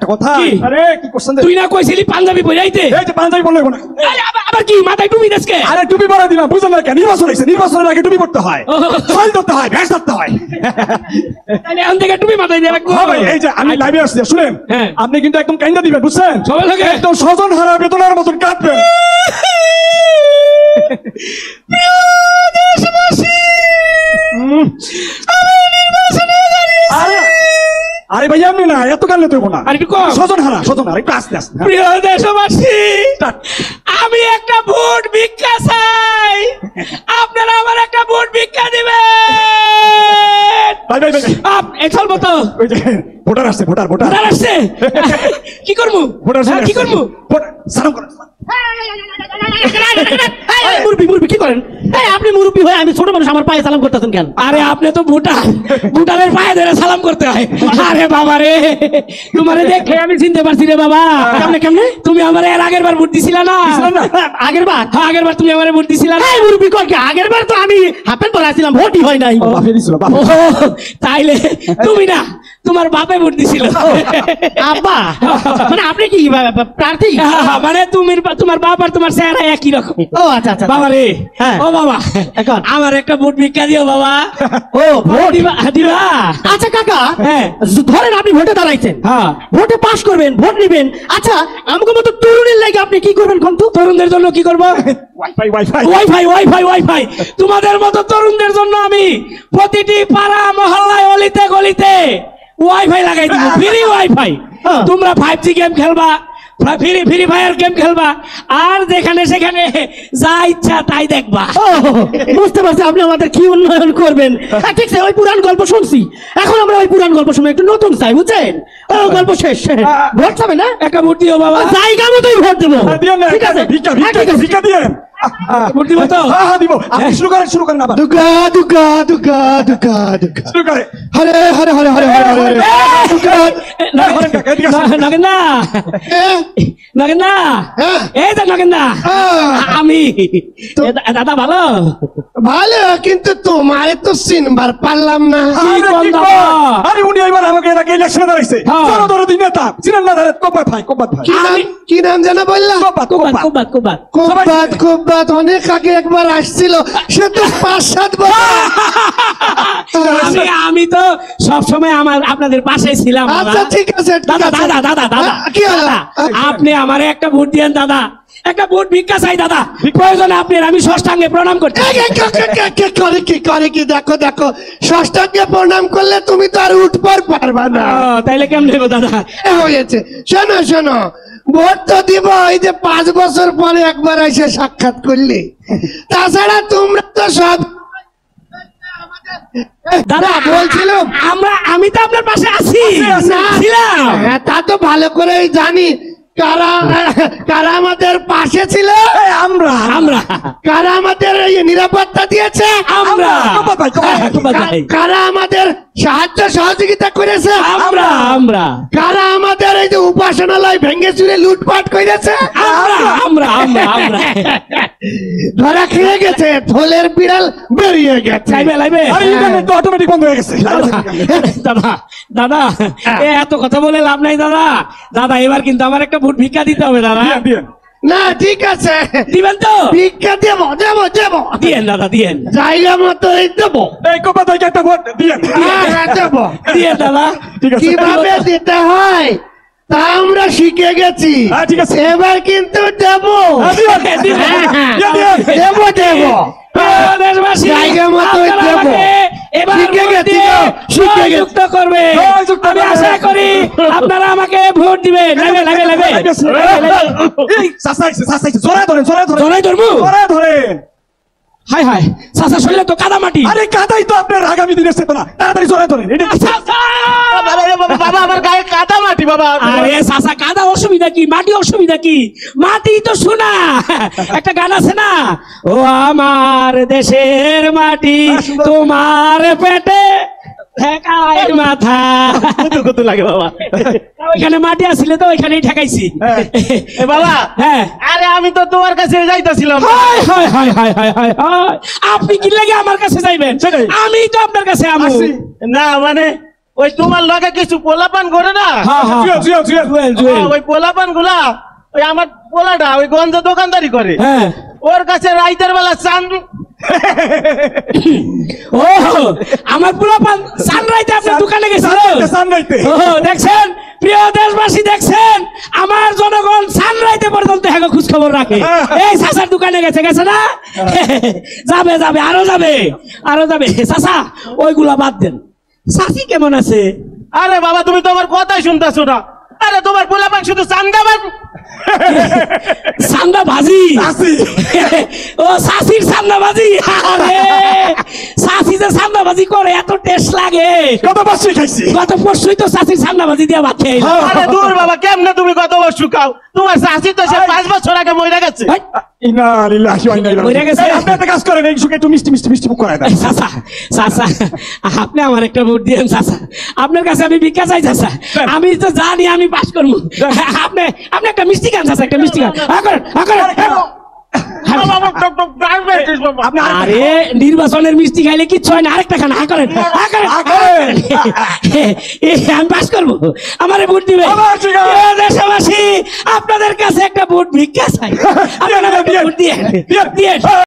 একটা কথা। আরে কি কোশ্চেন তুই না কইছিলি পাঞ্জাবি পরাইতে? এই যে পাঞ্জাবি পরলে না, আবার কি মাথায় টুপি দেশকে? আরে টুপি পরা দিবা বুঝছ না কেন? নির্বাচন হইছে, নির্বাচনের আগে টুপি পরতে হয়, ছল করতে হয়, ভ্যাস করতে হয়। তাহলে এখন থেকে টুপি মাথায় দিয়ে রাখবো। হ্যাঁ ভাই, এই যে আমি লাইভে আসছি, শুনেন আপনি কিন্তু একদম কাইন্দা দিবেন বুঝছেন? সবাই লাগে একদম স্বজন হারা বেদনার মতন কাঁদবেন। আরে ভাই আমি না এত কালে তো না, স্বজন হারা একটু আস্তে আস্তে। প্রিয় দেশবাসী, আমি একটা ভোট ভিক্ষা চাই, আপনারা আমার একটা ভোট ভিক্ষা দিবেন। ভাই ভাই ভাই চলবো তো, ওই যে ভোটার আসছে, ভোটার আসছে, কি করবো? ভোটার কি করবো? সালাম করেন। মুরব্বি কি করেন? আপনি মুরব্বি হয়ে আমি ছোট মানুষ, আমার পায়ে সালাম করতেছেন কেন? আরে আপনি তো ভুটানের পায়ে ধরে সালাম করতে হয়। আরে বাবা রে, তোমারে দেখে আমি চিনতে পারছি রে বাবা। কেমনে? তুমি আমার এর আগের বার ভোট দিছিলা না? আগের বার তুমি আমার ভোট দিছিলা না? মুরব্বি কর কি, আগের বার তো আমি হাফেন পড়াছিলাম, ভোটই হয় নাই। তাইলে তুমি না, তোমার বাপে ভোট দিছিল। আব্বা মানে আপনি কি প্রার্থী? মানে তোমার বাপ আর তোমার চেহারা একই রকম। ও আচ্ছা আচ্ছা বাবা রে। ও বাবা, আমার একটা ভোট ভিক্ষা দিও বাবা। ও ভোট দিবা? আচ্ছা কাকা, ধরেন আপনি ভোটে দাঁড়াইছেন, ভোটে পাস করবেন, ভোট নিবেন। আচ্ছা আমাকে মতো তরুণের লাগে আপনি কি করবেন? কোন তরুণদের জন্য কি করবো? ওয়াইফাই। তোমাদের মতো তরুণদের জন্য আমি প্রতিটি পাড়া মহল্লায় অলিতে গলিতে ওয়াইফাই লাগাই দিব, ফ্রি ওয়াইফাই। তোমরা 5G গেম খেলবা, ফ্রি ফায়ার গেম খেলবা, আর যেখানে সেখানে যা ইচ্ছা তাই দেখবা। বুঝতে পারছি আপনি আমাদের কি উন্নয়ন করবেন। ঠিক আছে, ওই পুরান গল্প শুনছি, এখন আমরা ওই পুরান গল্প শুনে একটু নতুন চাই, বুঝছেন? ও গল্প শেষ, ভোট চাবে না? একটা ভোট দিও বাবা, জায়গা মতোই ভোট দেবো। ঠিক আছে, ভিক্ষা দিয়েন। ভোট দিব তো? হ্যাঁ দিব। আপনি শুরু করেন আবার। দুগা শুরু করে। হরে হরে হরে হরে হরে হরে। নাগেন্দা, এই তো নাগেন্দা, আমি। দাদা ভালো? ভালো, কিন্তু তোমার তো চিনবার পারলাম না। আরে উনি এবার আমাকে এর আগে ইলেকশনে দাঁড়াইছে, জনদরদি নেতা, চিনেন না? কোবাত ভাই। কি নাম জানা বললাম? কোবাত অনেক আগে একবার আসছিল, সে তো 5-7 বছর। আমি তো সবসময় আপনাদের পাশে ছিলাম। আচ্ছা ঠিক আছে। দাদা কি হলো? আপনি আমারে একটা ভোট দিয়েন দাদা, একটা ভোট ভিক্ষা চাই দাদা, প্রয়োজনে আপনার আমি ষষ্ঠাঙ্গে প্রণাম করতে। করে কি দেখো, ষষ্ঠাঙ্গে প্রণাম করলে তুমি তো আর উঠবার পারবা না। তাইলে কেমন দেবো দাদা? হয়েছে, শোনো ভোট তো দিব, এই যে 5 বছর পরে একবার এসে সাক্ষাৎ করলে, তাছাড়া তোমরা তো সব। দাদা বলছিলাম আমি তো আপনার পাশে আছি, তা তো ভালো করে জানি। কারা আমাদের পাশে ছিল? আমরা। কারা আমাদের নিরাপত্তা দিয়েছে? আমরা। কারা আমাদের সাহায্য সহযোগিতা করেছে? আমরা। কারা আমাদের এই যে উপাসনালয় ভেঙে চুরে লুটপাট করেছে? আমরা। ধরা খেয়ে গেছে, থলের বিড়াল বেরিয়ে গেছে। অটোমেটিক বন্ধ হয়ে গেছে। দাদা এত কথা বলে লাভ নাই দাদা, এবার কিন্তু আমার একটা ভোট ভিক্ষা দিতে হবে দাদা। না ঠিক আছে, দিবেন তো? ভিক্ষা দেবো। দিয়েন দাদা, দিয়েন, জায়গা মতো দেবো। এই কোপা থেকে একটা ভোট দিয়েন। দেবো, দিয়েন দাদা। কিভাবে দিতে হয় তা আমরা শিখে গেছি। ঠিক আছে, এবার কিন্তু দেবো। দেবো জায়গা মতো দেবো। যুক্ত করবে, আমি আশা করি আপনারা আমাকে ভোট দিবেন। ধরেন। হাই চাচা শরীরে তো কাদা মাটি। আরে কাদাই তো আপনার আগামী দিনের চেতনা, তাড়াতাড়ি জোরে ধরেন। বাবা আমার গায়ে কাদা মাটি বাবা। আরে চাচা কাদা অসুবিধা কি, মাটি অসুবিধা কি? মাটি তো সোনা। একটা গান আছে না, ও আমার দেশের মাটি তোমার পেটে মাথা। কত লাগে বাবা, ওইখানে মাটি আসলে তো ওইখানেই ঠেকাইছি বাবা। হ্যাঁ, আরে আমি তো তোমার কাছে যাইতেছিলাম। আপনি কি লাগে আমার কাছে যাইবেন? আমি তো আপনার কাছে না, মানে ওই তোমার লগে কিছু পোলাপান করে না, ওই পোলাপান গুলা ওই আমার পোলাটা ওই গঞ্জ দোকানদারি করে, হ্যাঁ ওর কাছে রাইতের বেলা চান। ও আমার পোলাপান সানরাইতে আপনার দোকানে গেছিল। ও দেখছেন প্রিয় দেশবাসী, দেখছেন আমার জনগণ সানরাইতে পর্যন্ত হ্যাঁ খোঁজ খবর রাখে। এই চাচার দোকানে গেছে গেছে না? যাবে যাবে আরো যাবে আরো যাবে। চাচা ওইগুলা বাদ দেন, চাচি কেমন আছে? আরে বাবা তুমি তো আমার কথাই শুনতেছো না। আরে তোমার পোলাপান শুধু চান্দাবাজ, সান্দা ভাজি। ও শাসির সান্দা ভাজি। আরে শাসি যে সান্দা ভাজি করে এত টেস্ট লাগে। কত বছর খাইছি, গত পরশুই তো শাসির সান্দা ভাজি দিয়ে ভাত খেয়ে এলাম। আরে দূর বাবা, কেমনে তুমি কত বছর খাও? তোমার শাসি তো সে 5 বছর আগে মরে গেছে। হেই, ইন্না লিল্লাহি ওয়া ইন্না ইলাইহি মরে গেছে? রাজিউন। আপনি একটা কাজ করেন, এই সুখে একটু মিষ্টি মিষ্টি মিষ্টি মুখ করায় দেন। চাচা চাচা আপনি আমার একটা ভোট দিয়েন চাচা, আপনার কাছে আমি ভিক্ষা চাই চাচা, আমি তো জানি আমি পাস করবো। আপনি আপনি একটা মিষ্টি খান চাচা, একটা মিষ্টি খান। আরে নির্বাচনের মিষ্টি খাইলে কিচ্ছু হয় না, আরেকটা খান। করেন আমি পাস করবো, আমারে ভোট দিবে। দেশবাসী আপনাদের কাছে একটা ভোট ভিক্ষা চাই, আপনারা ভোট দিয়ে দিয়ে